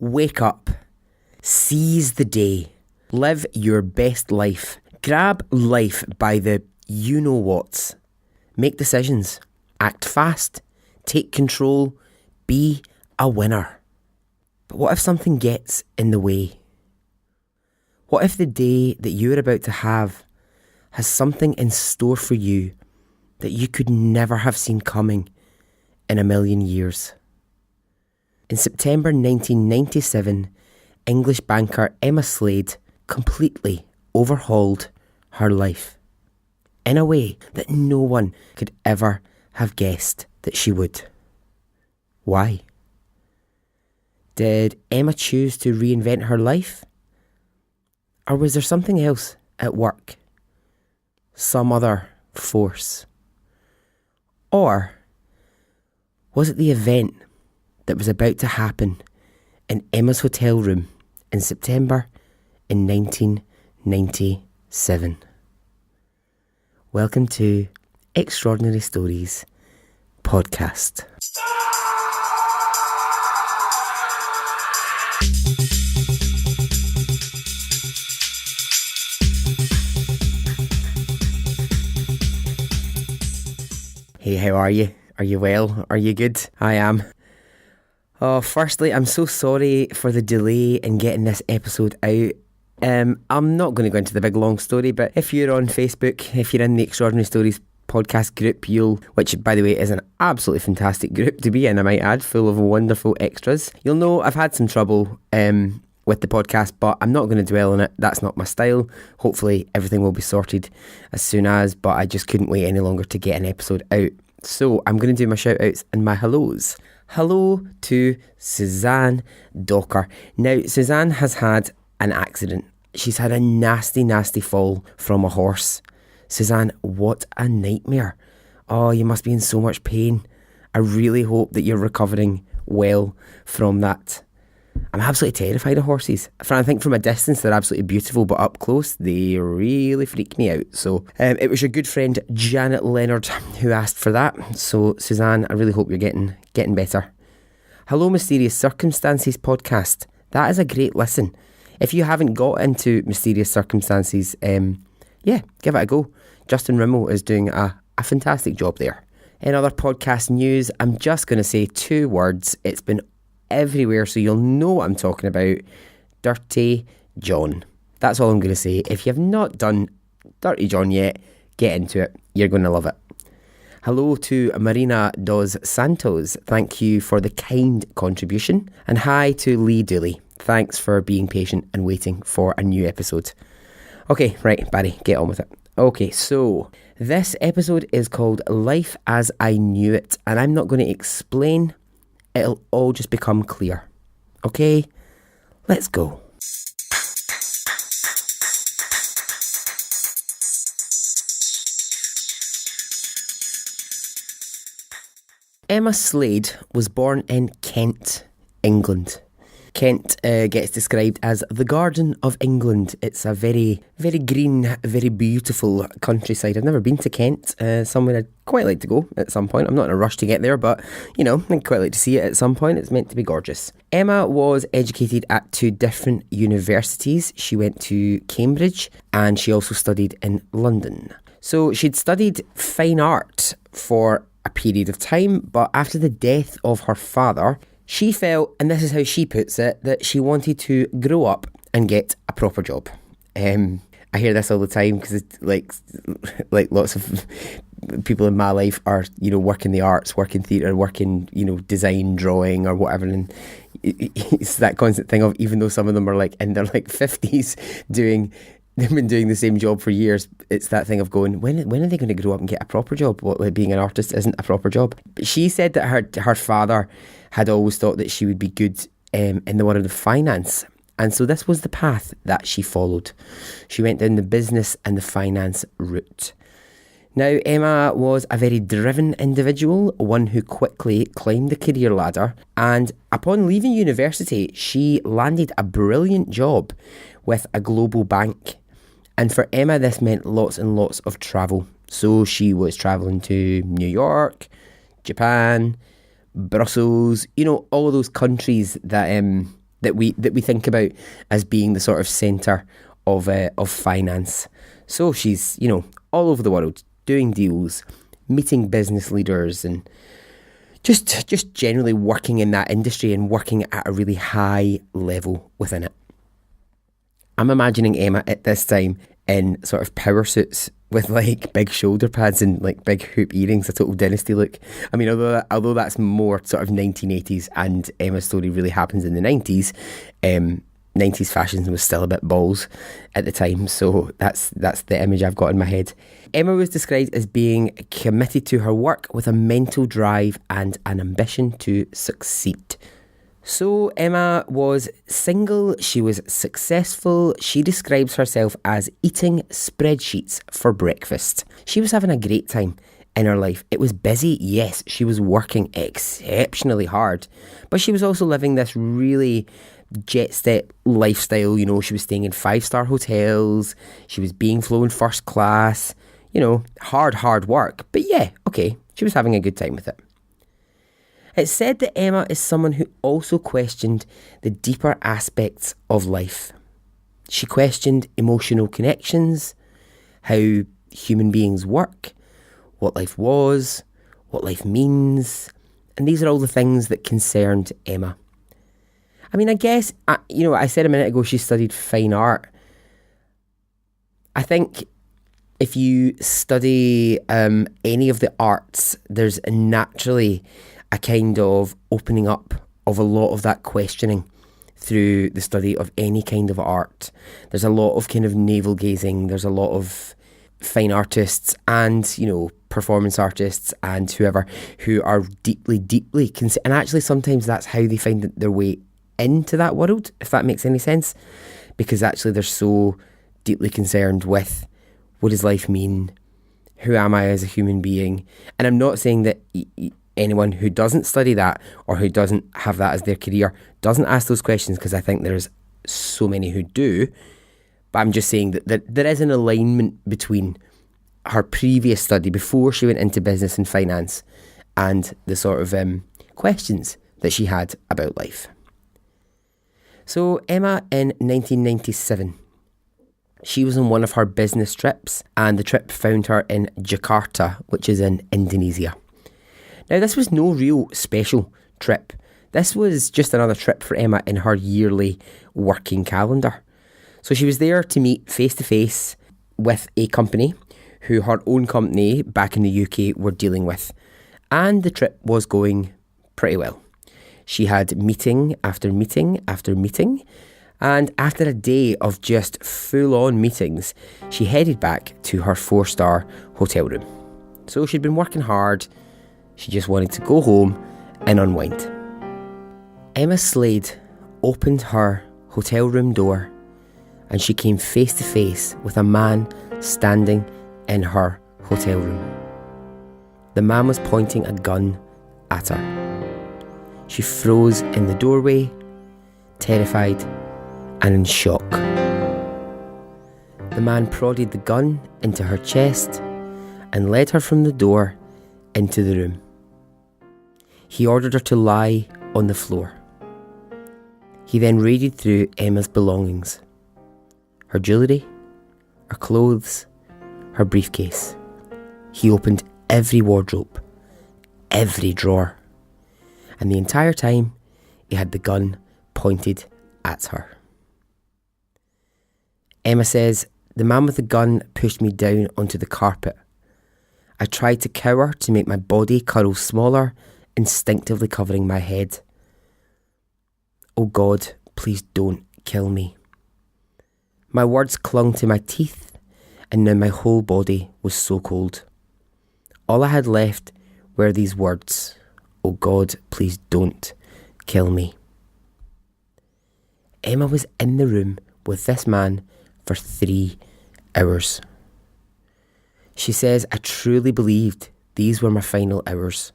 Wake up. Seize the day. Live your best life. Grab life by the you-know-whats. Make decisions. Act fast. Take control. Be a winner. But what if something gets in the way? What if the day that you're about to have has something in store for you that you could never have seen coming in a million years? In September 1997, English banker Emma Slade completely overhauled her life in a way that no one could ever have guessed that she would. Why? Did Emma choose to reinvent her life? Or was there something else at work? Some other force? Or was it the event that was about to happen in Emma's hotel room in September in 1997? Welcome to Extraordinary Stories podcast. Hey, how are you? Are you well? Are you good? I am. Oh, firstly, I'm so sorry for the delay in getting this episode out. I'm not going to go into the big long story, but if you're on Facebook, if you're in the Extraordinary Stories podcast group, which by the way is an absolutely fantastic group to be in, I might add, full of wonderful extras, you'll know I've had some trouble with the podcast, but I'm not going to dwell on it. That's not my style. Hopefully everything will be sorted as soon as, but I just couldn't wait any longer to get an episode out. So I'm going to do my shout outs and my hellos. Hello to Suzanne Docker. Now, Suzanne has had an accident. She's had a nasty, nasty fall from a horse. Suzanne, what a nightmare. Oh, you must be in so much pain. I really hope that you're recovering well from that. I'm absolutely terrified of horses. I think from a distance they're absolutely beautiful, but up close they really freak me out. So it was your good friend Janet Leonard who asked for that. So Suzanne, I really hope you're getting better. Hello Mysterious Circumstances podcast. That is a great listen. If you haven't got into Mysterious Circumstances, give it a go. Justin Rimmel is doing a fantastic job there. In other podcast news, I'm just going to say 2 words. It's been everywhere, so you'll know what I'm talking about. Dirty John. That's all I'm going to say. If you have not done Dirty John yet, get into it. You're going to love it. Hello to Marina dos Santos. Thank you for the kind contribution. And hi to Lee Dooley. Thanks for being patient and waiting for a new episode. Okay, right, Barry, get on with it. Okay, so this episode is called Life as I Knew It, and I'm not going to explain. It'll all just become clear. Okay, let's go. Emma Slade was born in Kent, England. Kent gets described as the Garden of England. It's a very, very green, very beautiful countryside. I've never been to Kent, somewhere I'd quite like to go at some point. I'm not in a rush to get there, but, I'd quite like to see it at some point. It's meant to be gorgeous. Emma was educated at 2 different universities. She went to Cambridge and she also studied in London. So she'd studied fine art for a period of time, but after the death of her father, she felt, and this is how she puts it, that she wanted to grow up and get a proper job. I hear this all the time because it's like lots of people in my life are, working the arts, working theatre, working, design, drawing or whatever. And it's that constant thing of, even though some of them are in their 50s they've been doing the same job for years, it's that thing of going, when are they going to grow up and get a proper job? Being an artist isn't a proper job. But she said that her father had always thought that she would be good in the world of finance. And so this was the path that she followed. She went down the business and the finance route. Now, Emma was a very driven individual, one who quickly climbed the career ladder. And upon leaving university, she landed a brilliant job with a global bank. And for Emma, this meant lots and lots of travel. So she was travelling to New York, Japan, Brussels, all of those countries that that we think about as being the sort of centre of finance. So she's, all over the world doing deals, meeting business leaders, and just generally working in that industry and working at a really high level within it. I'm imagining Emma at this time in sort of power suits with like big shoulder pads and like big hoop earrings, a total dynasty look. I mean, although that's more sort of 1980s and Emma's story really happens in the 90s, 90s fashion was still a bit balls at the time, so that's the image I've got in my head. Emma was described as being committed to her work with a mental drive and an ambition to succeed. So Emma was single, she was successful, she describes herself as eating spreadsheets for breakfast. She was having a great time in her life. It was busy, yes, she was working exceptionally hard, but she was also living this really jet set lifestyle. She was staying in 5-star hotels, she was being flown first class, hard work, but yeah, okay, she was having a good time with it. It's said that Emma is someone who also questioned the deeper aspects of life. She questioned emotional connections, how human beings work, what life was, what life means, and these are all the things that concerned Emma. I mean, I guess, I said a minute ago she studied fine art. I think if you study any of the arts, there's naturally a kind of opening up of a lot of that questioning through the study of any kind of art. There's a lot of kind of navel gazing, there's a lot of fine artists and, performance artists and whoever who are deeply, and actually sometimes that's how they find their way into that world, if that makes any sense, because actually they're so deeply concerned with what does life mean, who am I as a human being. And I'm not saying that anyone who doesn't study that or who doesn't have that as their career doesn't ask those questions, because I think there's so many who do, but I'm just saying that there is an alignment between her previous study before she went into business and finance and the sort of questions that she had about life. So Emma, in 1997, she was on one of her business trips, and the trip found her in Jakarta, which is in Indonesia. Now, this was no real special trip. This was just another trip for Emma in her yearly working calendar. So she was there to meet face-to-face with a company who her own company back in the UK were dealing with. And the trip was going pretty well. She had meeting after meeting after meeting, and after a day of just full-on meetings, she headed back to her 4-star hotel room. So she'd been working hard, she just wanted to go home and unwind. Emma Slade opened her hotel room door, and she came face to face with a man standing in her hotel room. The man was pointing a gun at her. She froze in the doorway, terrified and in shock. The man prodded the gun into her chest and led her from the door into the room. He ordered her to lie on the floor. He then raided through Emma's belongings, her jewellery, her clothes, her briefcase. He opened every wardrobe, every drawer, and the entire time he had the gun pointed at her. Emma says, "The man with the gun pushed me down onto the carpet. I tried to cower to make my body curl smaller, instinctively covering my head. Oh God, please don't kill me." My words clung to my teeth, and now my whole body was so cold. All I had left were these words, "Oh God, please don't kill me." Emma was in the room with this man for 3 hours. She says, "I truly believed these were my final hours."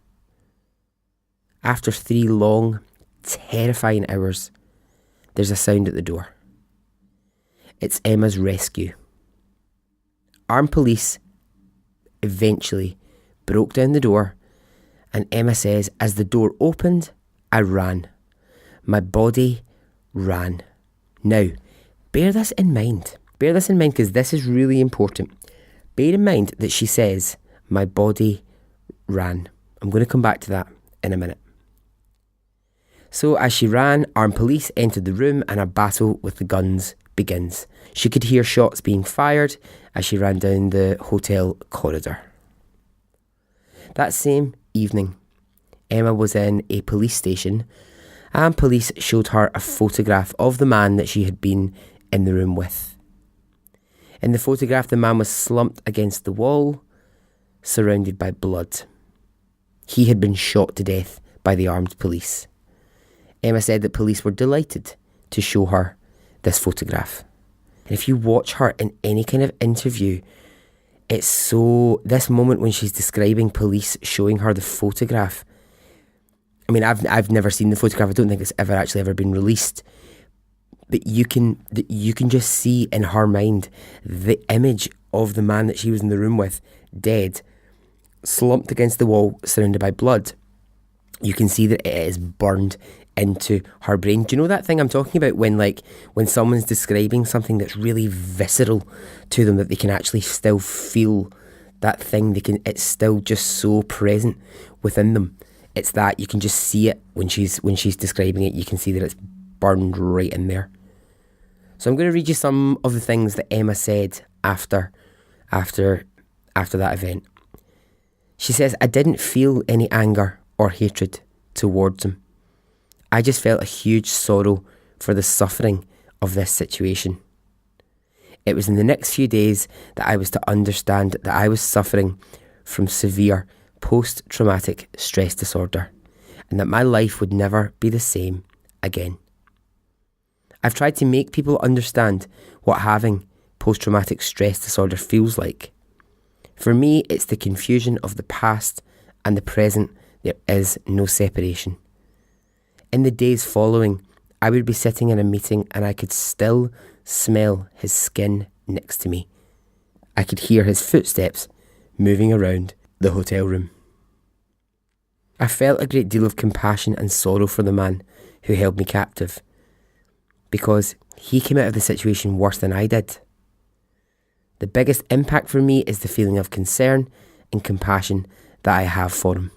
After 3 long, terrifying hours, there's a sound at the door. It's Emma's rescue. Armed police eventually broke down the door, and Emma says, "As the door opened, I ran. My body ran. Now, bear this in mind. Bear this in mind because this is really important. Bear in mind that she says, my body ran. I'm going to come back to that in a minute. So as she ran, armed police entered the room and a battle with the guns begins. She could hear shots being fired as she ran down the hotel corridor. That same evening, Emma was in a police station and police showed her a photograph of the man that she had been in the room with. In the photograph, the man was slumped against the wall, surrounded by blood. He had been shot to death by the armed police. Emma said that police were delighted to show her this photograph. And if you watch her in any kind of interview, it's so, this moment when she's describing police showing her the photograph. I mean, I've never seen the photograph. I don't think it's ever been released. But you can just see in her mind the image of the man that she was in the room with, dead, slumped against the wall, surrounded by blood. You can see that it is burned into her brain. Do you know that thing I'm talking about when someone's describing something that's really visceral to them, that they can actually still feel that thing? It's still just so present within them. It's that you can just see it when she's describing it. You can see that it's burned right in there. So I'm going to read you some of the things that Emma said after that event. She says, I didn't feel any anger or hatred towards him. I just felt a huge sorrow for the suffering of this situation. It was in the next few days that I was to understand that I was suffering from severe post-traumatic stress disorder and that my life would never be the same again. I've tried to make people understand what having post-traumatic stress disorder feels like. For me, it's the confusion of the past and the present. There is no separation. In the days following, I would be sitting in a meeting and I could still smell his skin next to me. I could hear his footsteps moving around the hotel room. I felt a great deal of compassion and sorrow for the man who held me captive, because he came out of the situation worse than I did. The biggest impact for me is the feeling of concern and compassion that I have for him.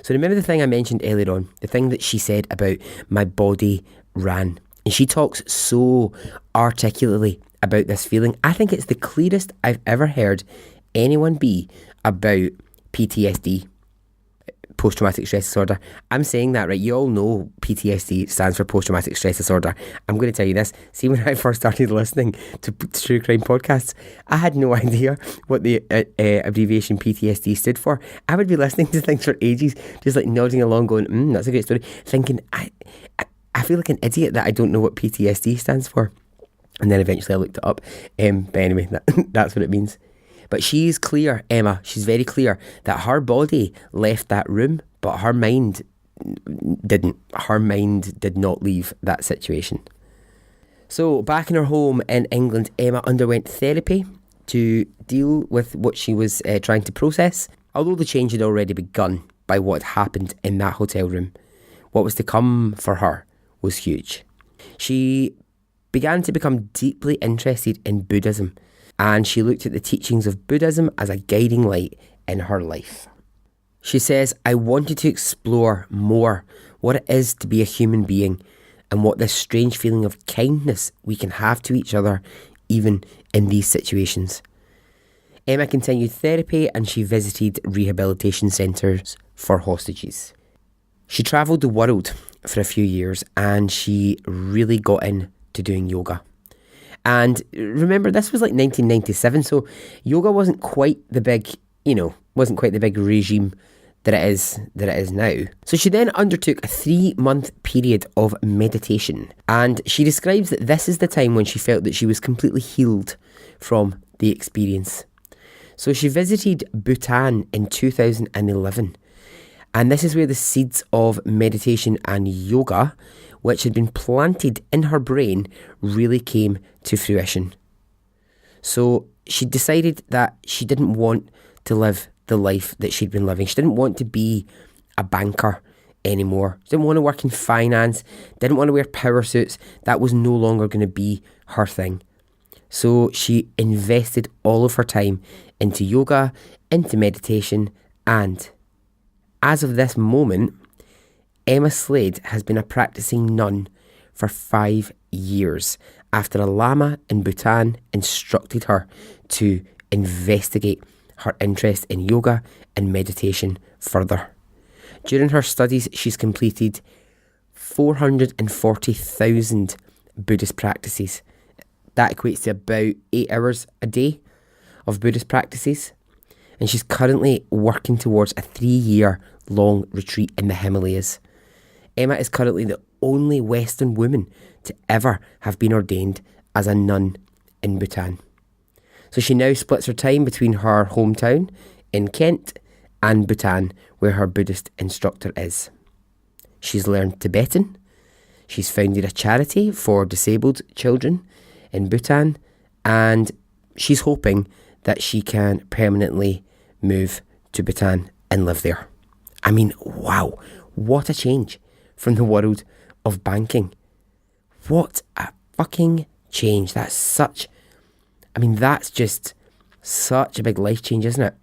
So remember the thing I mentioned earlier on, the thing that she said about my body ran. And she talks so articulately about this feeling. I think it's the clearest I've ever heard anyone be about PTSD, post-traumatic stress disorder. I'm saying that, right? You all know PTSD stands for post-traumatic stress disorder. I'm going to tell you this. See, when I first started listening to true crime podcasts, I had no idea what the abbreviation PTSD stood for. I would be listening to things for ages, just like nodding along going, that's a great story, thinking, I feel like an idiot that I don't know what PTSD stands for. And then eventually I looked it up. But anyway, that's what it means. But she's clear, Emma, she's very clear that her body left that room, but her mind didn't. Her mind did not leave that situation. So back in her home in England, Emma underwent therapy to deal with what she was trying to process. Although the change had already begun by what had happened in that hotel room, what was to come for her was huge. She began to become deeply interested in Buddhism, and she looked at the teachings of Buddhism as a guiding light in her life. She says, I wanted to explore more what it is to be a human being and what this strange feeling of kindness we can have to each other even in these situations. Emma continued therapy and she visited rehabilitation centres for hostages. She travelled the world for a few years and she really got into doing yoga. And remember, this was like 1997, so yoga wasn't quite the big, regime that it is now. So she then undertook a 3-month period of meditation, and she describes that this is the time when she felt that she was completely healed from the experience. So she visited Bhutan in 2011, and this is where the seeds of meditation and yoga, which had been planted in her brain, really came to fruition. So she decided that she didn't want to live the life that she'd been living. She didn't want to be a banker anymore. She didn't want to work in finance, didn't want to wear power suits. That was no longer going to be her thing. So she invested all of her time into yoga, into meditation, and as of this moment, Emma Slade has been a practicing nun for 5 years after a lama in Bhutan instructed her to investigate her interest in yoga and meditation further. During her studies, she's completed 440,000 Buddhist practices. That equates to about 8 hours a day of Buddhist practices. And she's currently working towards a 3-year long retreat in the Himalayas. Emma is currently the only Western woman to ever have been ordained as a nun in Bhutan. So she now splits her time between her hometown in Kent and Bhutan, where her Buddhist instructor is. She's learned Tibetan. She's founded a charity for disabled children in Bhutan, and she's hoping that she can permanently move to Bhutan and live there. I mean, wow, what a change from the world of banking. What a fucking change. That's just such a big life change, isn't it?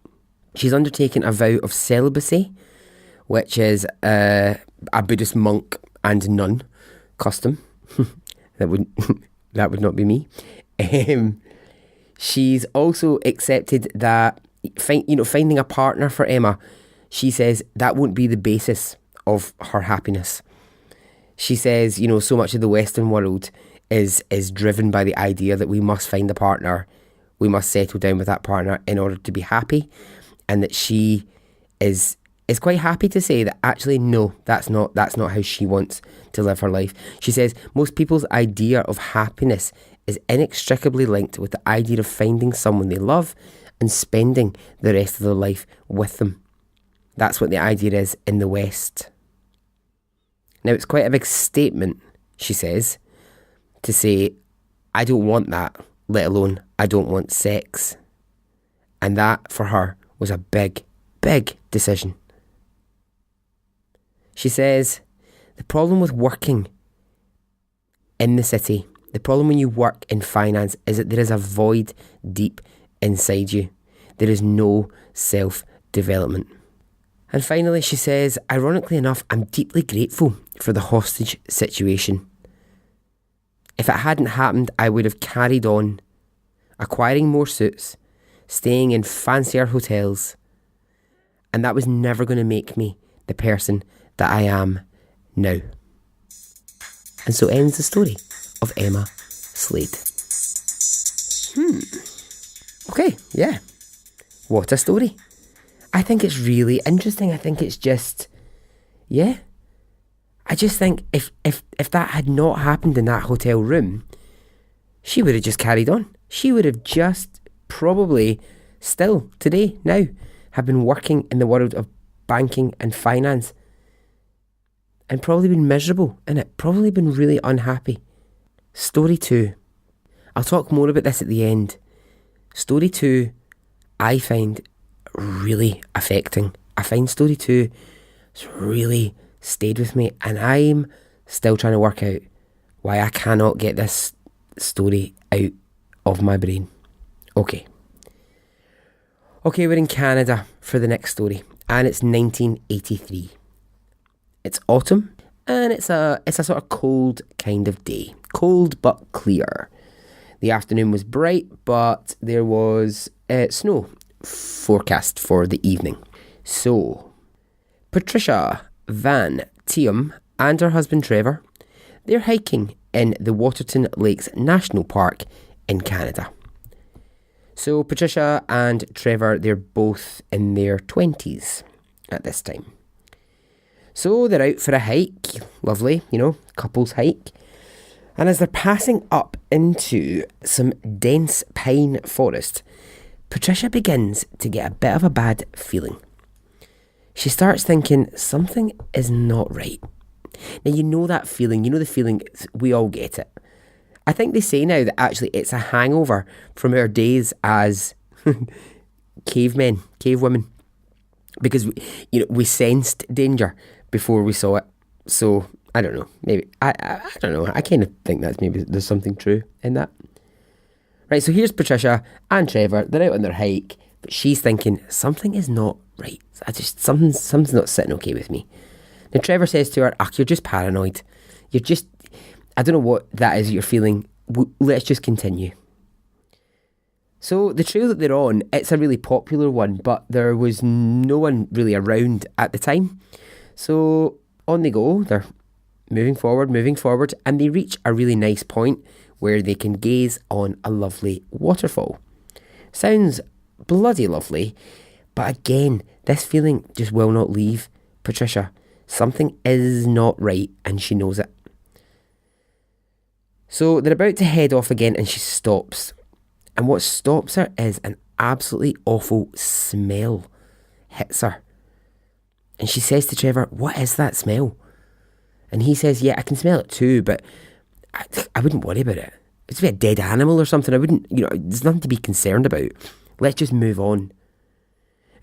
She's undertaken a vow of celibacy, which is a Buddhist monk and nun custom. That would not be me. She's also accepted that finding a partner for Emma, she says that won't be the basis of her happiness. She says, so much of the Western world is driven by the idea that we must find a partner, we must settle down with that partner in order to be happy, and that she is quite happy to say that actually no, that's not how she wants to live her life. She says most people's idea of happiness is inextricably linked with the idea of finding someone they love and spending the rest of their life with them. That's what the idea is in the West. Now, it's quite a big statement, she says, to say, I don't want that, let alone I don't want sex. And that, for her, was a big, big decision. She says, the problem with working in the city, the problem when you work in finance, is that there is a void deep inside you. There is no self-development. And finally, she says, ironically enough, I'm deeply grateful for the hostage situation. If it hadn't happened, I would have carried on, acquiring more suits, staying in fancier hotels, and that was never going to make me the person that I am now. And so ends the story of Emma Slade. Okay, yeah. What a story. I think it's really interesting. I think it's just, yeah. I just think if that had not happened in that hotel room, she would have just carried on. She would have just probably still today, now, have been working in the world of banking and finance and probably been miserable in it, probably been really unhappy. Story 2. I'll talk more about this at the end. Story 2, I find really affecting. I find story 2 has really stayed with me, and I'm still trying to work out why I cannot get this story out of my brain. Okay, we're in Canada for the next story, and it's 1983. It's autumn, and it's a sort of cold kind of day. Cold but clear. The afternoon was bright, but there was snow forecast for the evening. So, Patricia Van Tium and her husband Trevor, they're hiking in the Waterton Lakes National Park in Canada. So Patricia and Trevor, they're both in their 20s at this time. So they're out for a hike, lovely, couples hike. And as they're passing up into some dense pine forest, Patricia begins to get a bit of a bad feeling. She starts thinking something is not right. Now, that feeling, the feeling, we all get it. I think they say now that actually it's a hangover from our days as cavewomen. Because, we sensed danger before we saw it. So I don't know. Maybe I don't know. I kind of think that's maybe there's something true in that. Right. So here's Patricia and Trevor. They're out on their hike, but she's thinking something is not right. Something's not sitting okay with me. Now Trevor says to her, "Ach, you're just paranoid. You're just. I don't know what that is you're feeling. Let's just continue." So the trail that they're on, it's a really popular one, but there was no one really around at the time. So on they go. They're moving forward, and they reach a really nice point where they can gaze on a lovely waterfall. Sounds bloody lovely, but again, this feeling just will not leave Patricia. Something is not right, and she knows it. So they're about to head off again, and she stops. And what stops her is an absolutely awful smell hits her. And she says to Trevor, "What is that smell?" And he says, "Yeah, I can smell it too, but I wouldn't worry about it. It's a dead animal or something. I wouldn't, there's nothing to be concerned about. Let's just move on."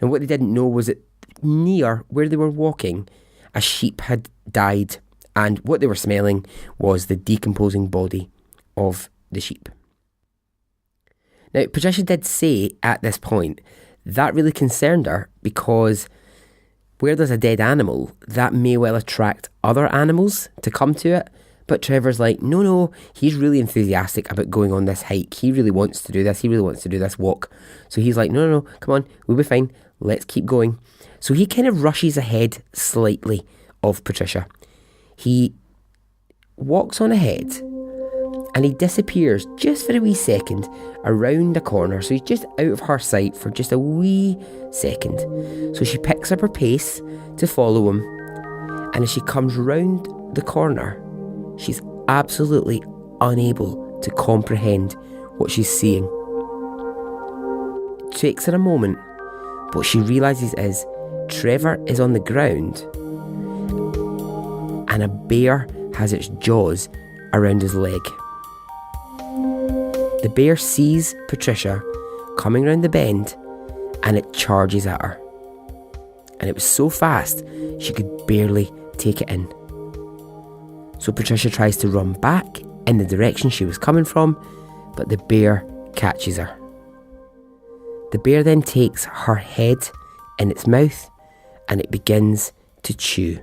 And what they didn't know was that near where they were walking, a sheep had died. And what they were smelling was the decomposing body of the sheep. Now, Patricia did say at this point that really concerned her because where there's a dead animal, that may well attract other animals to come to it. But Trevor's like, no, he's really enthusiastic about going on this hike. He really wants to do this. He really wants to do this walk. So he's like, no, come on, we'll be fine. Let's keep going. So he kind of rushes ahead slightly of Patricia. He walks on ahead and he disappears just for a wee second around a corner. So he's just out of her sight for just a wee second. So she picks up her pace to follow him. And as she comes round the corner, she's absolutely unable to comprehend what she's seeing. It takes her a moment, but what she realises is Trevor is on the ground and a bear has its jaws around his leg. The bear sees Patricia coming round the bend and it charges at her. And it was so fast she could barely take it in. So Patricia tries to run back in the direction she was coming from, but the bear catches her. The bear then takes her head in its mouth and it begins to chew.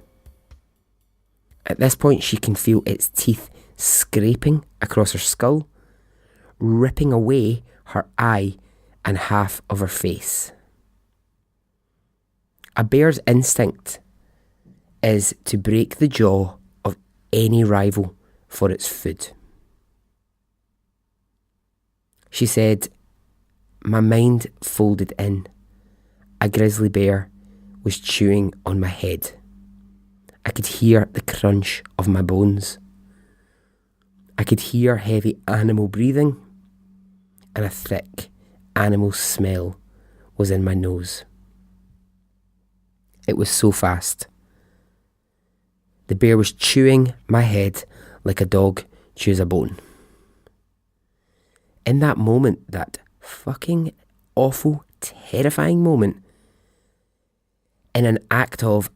At this point, she can feel its teeth scraping across her skull, ripping away her eye and half of her face. A bear's instinct is to break the jaw of any rival for its food. She said, "My mind folded in. A grizzly bear was chewing on my head. I could hear the crunch of my bones. I could hear heavy animal breathing, and a thick animal smell was in my nose. It was so fast. The bear was chewing my head like a dog chews a bone." In that moment, that fucking awful, terrifying moment, in an act of,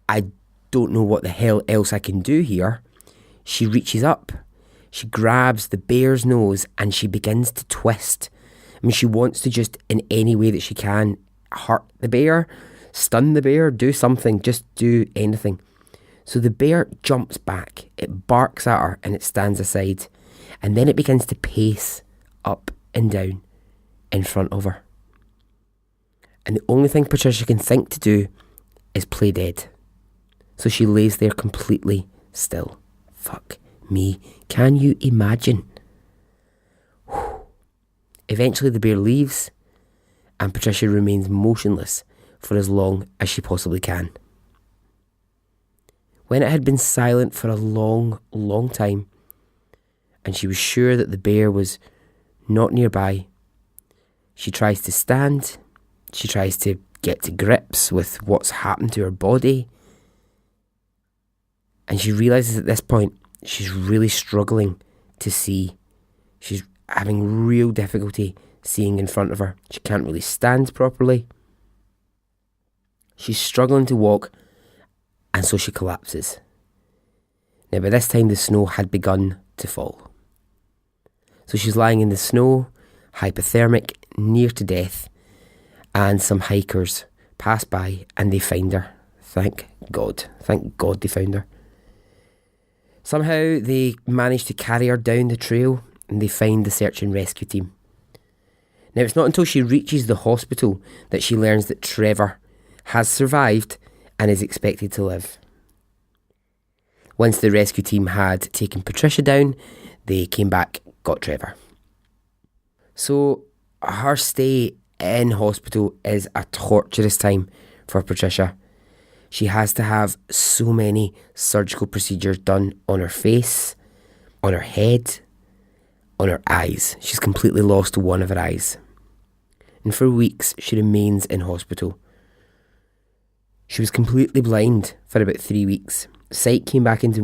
I don't know what the hell else I can do here, she reaches up, she grabs the bear's nose and she begins to twist. I mean, she wants to just, in any way that she can, hurt the bear, stun the bear, do something, just do anything. So the bear jumps back, it barks at her and it stands aside, and then it begins to pace up and down in front of her. And the only thing Patricia can think to do is play dead. So she lays there completely still. Fuck me. Can you imagine? Eventually the bear leaves and Patricia remains motionless for as long as she possibly can. When it had been silent for a long, long time and she was sure that the bear was not nearby, she tries to stand, she tries to get to grips with what's happened to her body, and she realises at this point she's really struggling to see. She's having real difficulty seeing in front of her. She can't really stand properly. She's struggling to walk, and so she collapses. Now by this time the snow had begun to fall. So she's lying in the snow, hypothermic, near to death, and some hikers pass by and they find her. Thank God they found her. Somehow they manage to carry her down the trail and they find the search and rescue team. Now it's not until she reaches the hospital that she learns that Trevor has survived and is expected to live. Once the rescue team had taken Patricia down, they came back, got Trevor. So her stay in hospital is a torturous time for Patricia. She has to have so many surgical procedures done on her face, on her head, on her eyes. She's completely lost one of her eyes. And for weeks she remains in hospital. She was completely blind for about 3 weeks. Sight came back into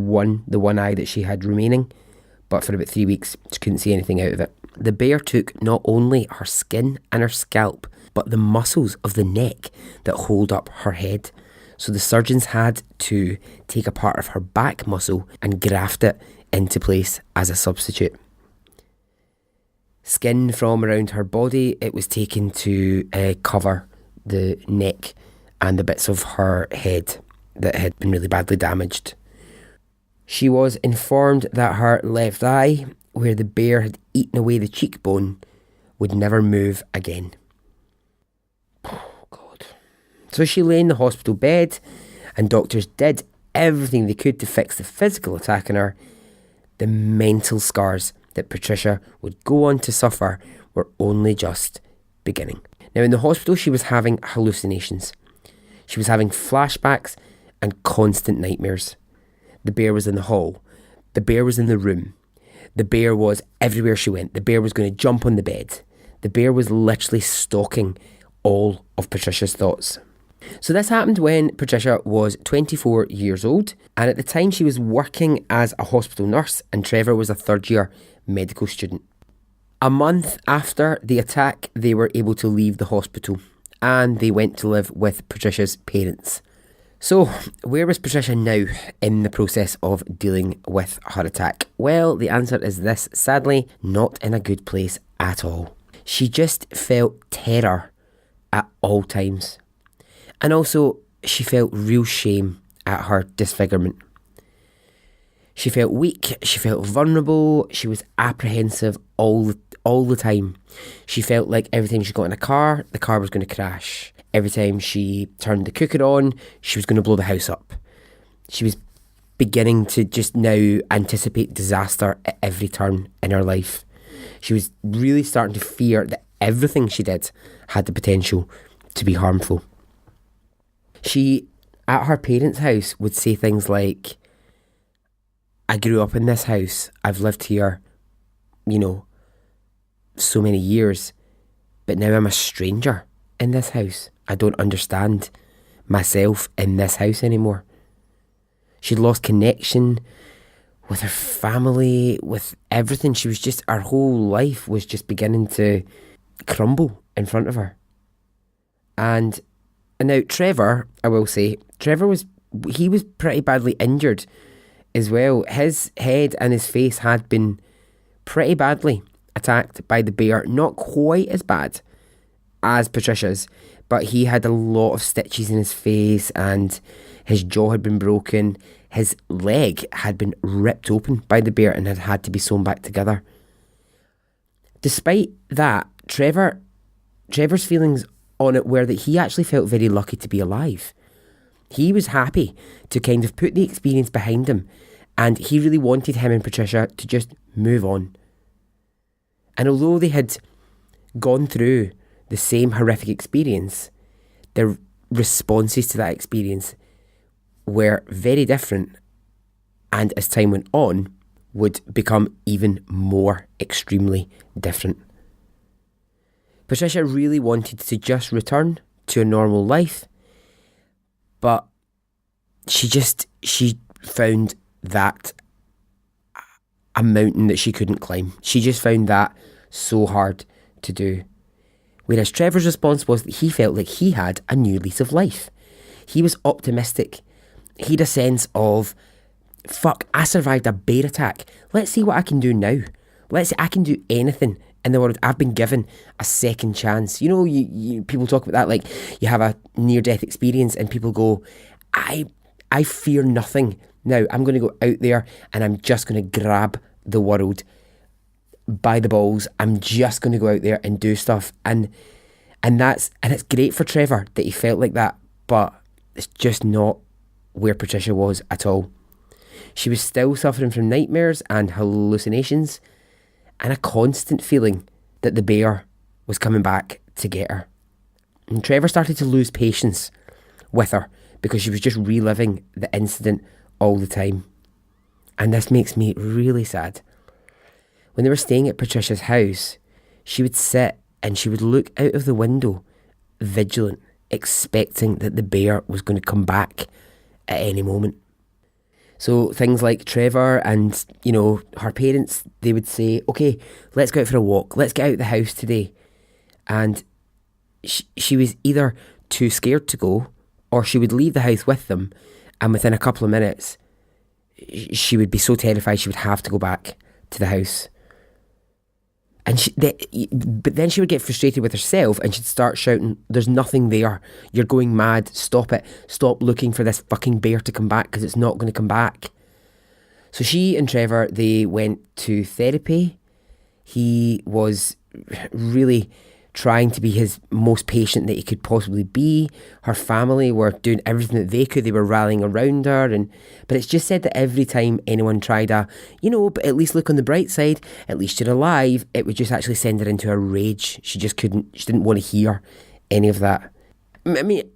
the one eye that she had remaining, but for about 3 weeks she couldn't see anything out of it. The bear took not only her skin and her scalp, but the muscles of the neck that hold up her head. So the surgeons had to take a part of her back muscle and graft it into place as a substitute. Skin from around her body, it was taken to cover the neck and the bits of her head that had been really badly damaged. She was informed that her left eye, where the bear had eaten away the cheekbone, would never move again. Oh God. So she lay in the hospital bed and doctors did everything they could to fix the physical attack on her. The mental scars that Patricia would go on to suffer were only just beginning. Now in the hospital she was having hallucinations. She was having flashbacks and constant nightmares. The bear was in the hall. The bear was in the room. The bear was everywhere she went. The bear was going to jump on the bed. The bear was literally stalking all of Patricia's thoughts. So this happened when Patricia was 24 years old, and at the time she was working as a hospital nurse and Trevor was a third-year medical student. A month after the attack, they were able to leave the hospital and they went to live with Patricia's parents. So, where was Patricia now in the process of dealing with her attack? Well, the answer is this: sadly, not in a good place at all. She just felt terror at all times. And also, she felt real shame at her disfigurement. She felt weak, she felt vulnerable, she was apprehensive all the time. She felt like every time she got in a car, the car was going to crash. Every time she turned the cooker on, she was going to blow the house up. She was beginning to just now anticipate disaster at every turn in her life. She was really starting to fear that everything she did had the potential to be harmful. She, at her parents' house, would say things like, I grew up in this house, I've lived here, so many years, but now I'm a stranger in this house. I don't understand myself in this house anymore. She'd lost connection with her family, with everything. She was just, her whole life was just beginning to crumble in front of her. And now Trevor, I will say, he was pretty badly injured as well. His head and his face had been pretty badly attacked by the bear. Not quite as bad as Patricia's, but he had a lot of stitches in his face and his jaw had been broken. His leg had been ripped open by the bear and had had to be sewn back together. Despite that, Trevor's feelings on it were that he actually felt very lucky to be alive. He was happy to kind of put the experience behind him, and he really wanted him and Patricia to just move on. And although they had gone through the same horrific experience, their responses to that experience were very different, and as time went on, would become even more extremely different. Patricia really wanted to just return to a normal life, but she found that a mountain that she couldn't climb. She just found that so hard to do. Whereas Trevor's response was that he felt like he had a new lease of life. He was optimistic he had a sense of, fuck, I survived a bear attack. Let's see what I can do now. Let's see, I can do anything in the world. I've been given a second chance. You know, you people talk about that, like you have a near-death experience and people go, I fear nothing. Now I'm going to go out there and I'm just going to grab the world by the balls. I'm just going to go out there and do stuff. And it's great for Trevor that he felt like that, but it's just not where Patricia was at all. She was still suffering from nightmares and hallucinations and a constant feeling that the bear was coming back to get her. And Trevor started to lose patience with her because she was just reliving the incident all the time. And this makes me really sad. When they were staying at Patricia's house, she would sit and she would look out of the window, vigilant, expecting that the bear was going to come back at any moment. So things like Trevor and, you know, her parents, they would say, okay, let's go out for a walk. Let's get out of the house today. And she was either too scared to go, or she would leave the house with them. And within a couple of minutes, she would be so terrified she would have to go back to the house. And but then she would get frustrated with herself and she'd start shouting, there's nothing there. You're going mad. Stop it. Stop looking for this fucking bear to come back because it's not going to come back. So she and Trevor, they went to therapy. He was really trying to be his most patient that he could possibly be. Her family were doing everything that they could. They were rallying around her. But it's just said that every time anyone tried but at least look on the bright side, at least you're alive, it would just actually send her into a rage. She didn't want to hear any of that. I mean,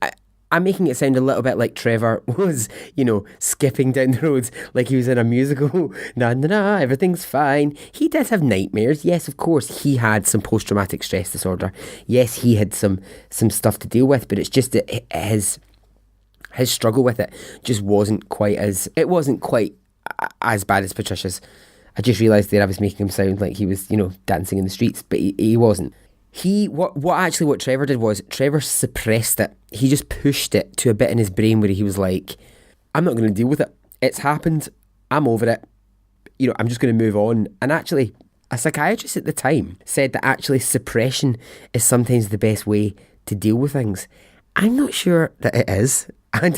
I'm making it sound a little bit like Trevor was, skipping down the roads like he was in a musical. Nah, everything's fine. He did have nightmares. Yes, of course, he had some post-traumatic stress disorder. Yes, he had some stuff to deal with, but it's just that his struggle with it just wasn't quite as bad as Patricia's. I just realised there I was making him sound like he was, dancing in the streets, but he wasn't. What Trevor did was Trevor suppressed it. He just pushed it to a bit in his brain where he was like, I'm not going to deal with it. It's happened. I'm over it. I'm just going to move on. And actually, a psychiatrist at the time said that actually suppression is sometimes the best way to deal with things. I'm not sure that it is. I think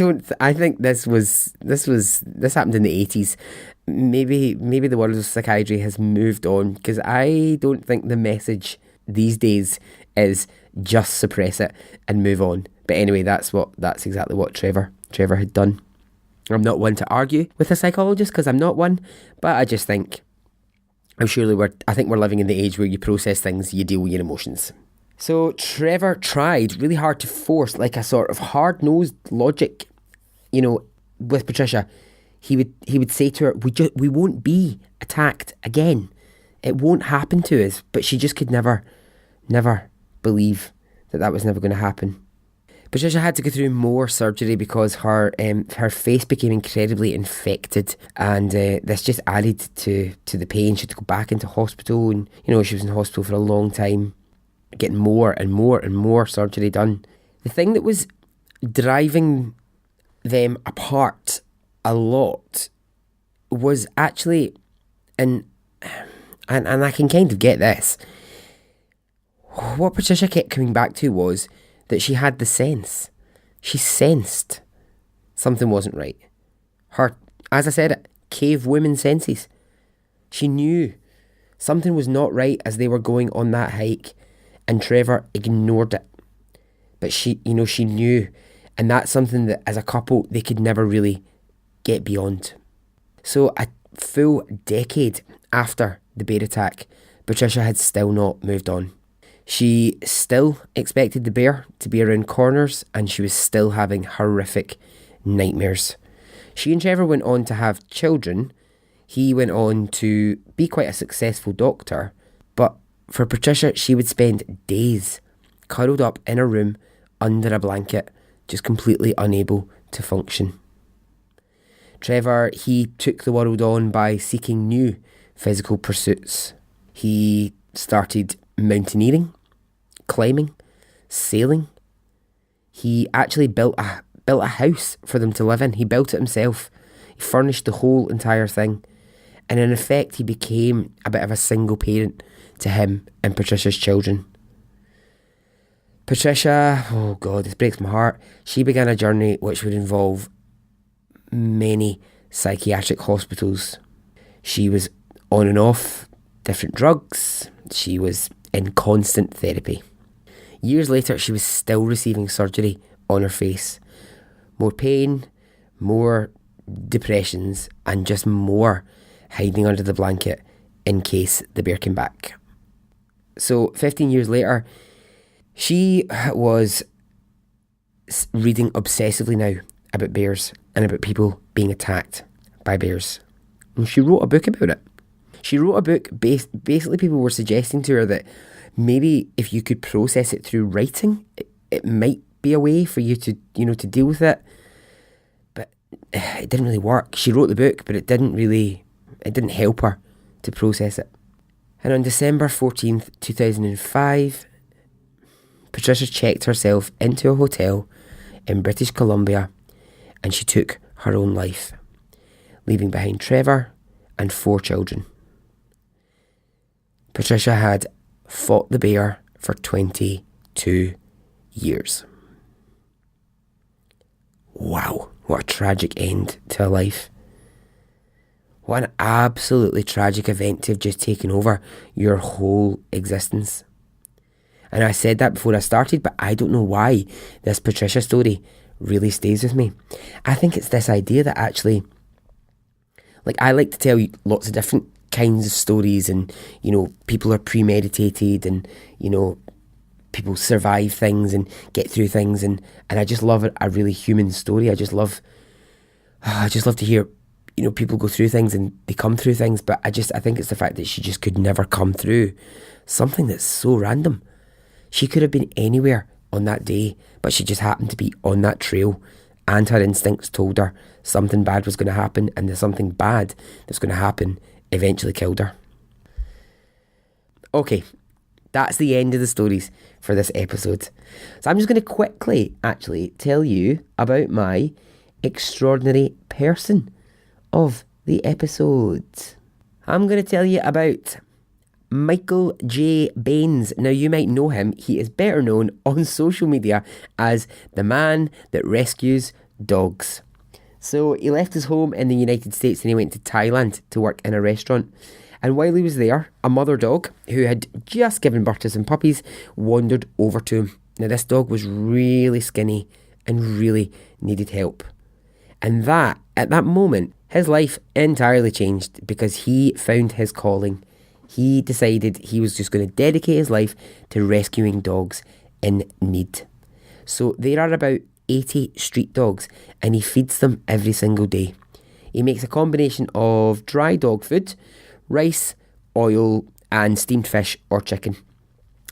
this happened in the 80s. Maybe the world of psychiatry has moved on, because I don't think the message these days is just suppress it and move on. But anyway, that's exactly what Trevor had done. I'm not one to argue with a psychologist because I'm not one, but I just think I think we're living in the age where you process things, you deal with your emotions. So Trevor tried really hard to force like a sort of hard-nosed logic, with Patricia. He would say to her, we won't be attacked again. It won't happen to us. But she just could never believe that was never going to happen. Patricia had to go through more surgery because her face became incredibly infected, and this just added to the pain. She had to go back into hospital, and she was in hospital for a long time, getting more and more and more surgery done. The thing that was driving them apart a lot was actually, and I can kind of get this, what Patricia kept coming back to was that she had the sense. She sensed something wasn't right. Her, as I said, cave woman senses. She knew something was not right as they were going on that hike, and Trevor ignored it. But she knew, and that's something that as a couple they could never really get beyond. So a full decade after the bear attack, Patricia had still not moved on. She still expected the bear to be around corners, and she was still having horrific nightmares. She and Trevor went on to have children. He went on to be quite a successful doctor, but for Patricia, she would spend days curled up in a room under a blanket, just completely unable to function. Trevor, he took the world on by seeking new physical pursuits. He started mountaineering, climbing, sailing. He actually built a built a house for them to live in. He built it himself. He furnished the whole entire thing. And in effect, he became a bit of a single parent to him and Patricia's children. Patricia, oh God, this breaks my heart. She began a journey which would involve many psychiatric hospitals. She was on and off different drugs. She was in constant therapy. Years later, she was still receiving surgery on her face. More pain, more depressions, and just more hiding under the blanket in case the bear came back. So 15 years later, she was reading obsessively now about bears and about people being attacked by bears. And she wrote a book about it. She wrote a book, basically people were suggesting to her that maybe if you could process it through writing, it might be a way for you to deal with it. But it didn't really work. She wrote the book, but it didn't help her to process it. And on December 14th, 2005, Patricia checked herself into a hotel in British Columbia and she took her own life, leaving behind Trevor and 4 children. Patricia had fought the bear for 22 years. Wow, what a tragic end to a life. What an absolutely tragic event to have just taken over your whole existence. And I said that before I started, but I don't know why this Patricia story really stays with me. I think it's this idea that actually, like, I like to tell you lots of different kinds of stories, and people are premeditated, and people survive things and get through things, and I just love a really human story. I just love to hear people go through things and they come through things. But I think it's the fact that she just could never come through something that's so random. She could have been anywhere on that day, but she just happened to be on that trail, and her instincts told her something bad was going to happen, and the something bad that's going to happen eventually killed her. Okay, that's the end of the stories for this episode. So I'm just going to quickly actually tell you about my extraordinary person of the episode. I'm going to tell you about Michael J. Baines. Now, you might know him. He is better known on social media as the man that rescues dogs. So he left his home in the United States and he went to Thailand to work in a restaurant. And while he was there, a mother dog who had just given birth to some puppies wandered over to him. Now, this dog was really skinny and really needed help. And at that moment, his life entirely changed because he found his calling. He decided he was just going to dedicate his life to rescuing dogs in need. So there are about 80 street dogs and he feeds them every single day. He makes a combination of dry dog food, rice, oil and steamed fish or chicken.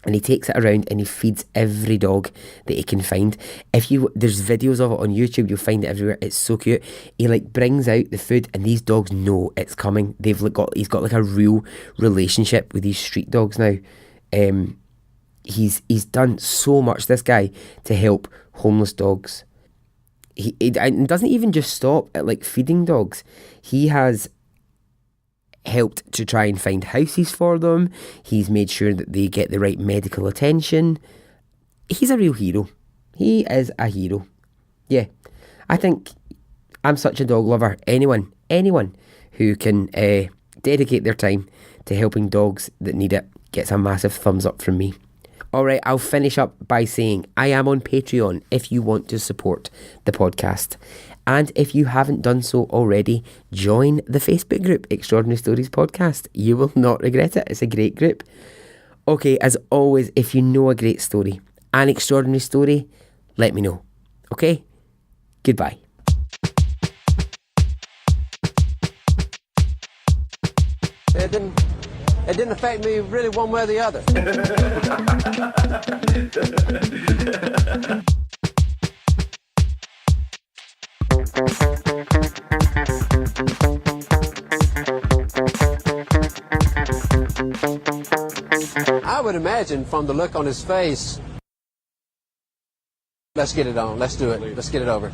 And he takes it around and he feeds every dog that he can find. There's videos of it on YouTube, you'll find it everywhere. It's so cute. He brings out the food and these dogs know it's coming. He's got a real relationship with these street dogs now. He's done so much, this guy, to help homeless dogs. He doesn't even just stop at feeding dogs. He has helped to try and find houses for them. He's made sure that they get the right medical attention. He's a real hero. He is a hero. Yeah, I think I'm such a dog lover. Anyone who can dedicate their time to helping dogs that need it gets a massive thumbs up from me. Alright, I'll finish up by saying I am on Patreon if you want to support the podcast. And if you haven't done so already, join the Facebook group, Extraordinary Stories Podcast. You will not regret it. It's a great group. Okay, as always, if you know a great story, an extraordinary story, let me know. Okay? Goodbye. It didn't affect me really one way or the other. I would imagine from the look on his face Let's get it on. Let's do it. Let's get it over.